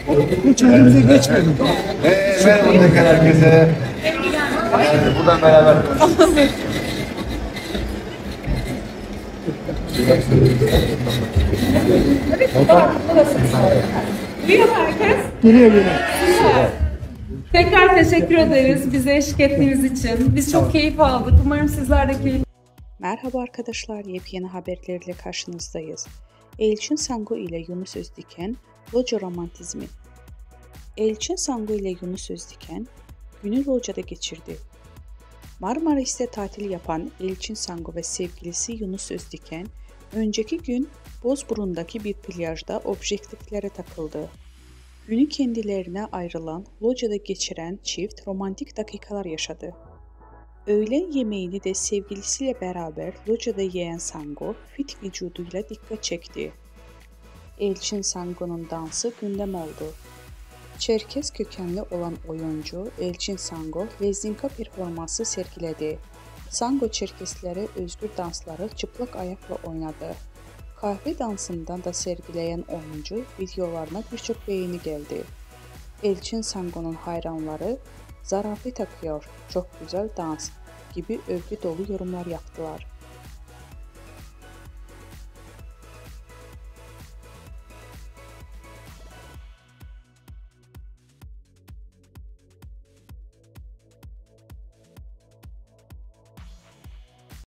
Hiç önümüze geçmedi. Merhaba tekrar herkese. Evet, buradan beraber konuşalım. Duyuyor mu herkes? Geliyor geliyor. Tekrar teşekkür ederiz bize eşlik ettiğiniz için. Biz çok keyif aldık. Umarım sizler de keyif. Merhaba arkadaşlar, yepyeni haberlerle karşınızdayız. Elçin Sango ile Yunus Özdiken, Loca romantizmi. Elçin Sango ile Yunus Özdiken, günü Loca'da geçirdi. Marmaris'te tatil yapan Elçin Sango ve sevgilisi Yunus Özdiken, önceki gün Bozburun'daki bir plajda objektiflere takıldı. Günü kendilerine ayrılan Loca'da geçiren çift romantik dakikalar yaşadı. Öğlen yemeğini de sevgilisiyle beraber Loca'da yiyen Sango, fit vücuduyla dikkat çekti. Elçin Sango'nun dansı gündem oldu. Çerkez kökenli olan oyuncu Elçin Sango, lezinka performansı sergiledi. Sango Çerkeslere özgür dansları çıplak ayakla oynadı. Kahve dansından da sergileyen oyuncu videolarına birçok beğeni geldi. Elçin Sango'nun hayranları "zarafet akıyor, çok güzel dans" gibi övgü dolu yorumlar yaptılar.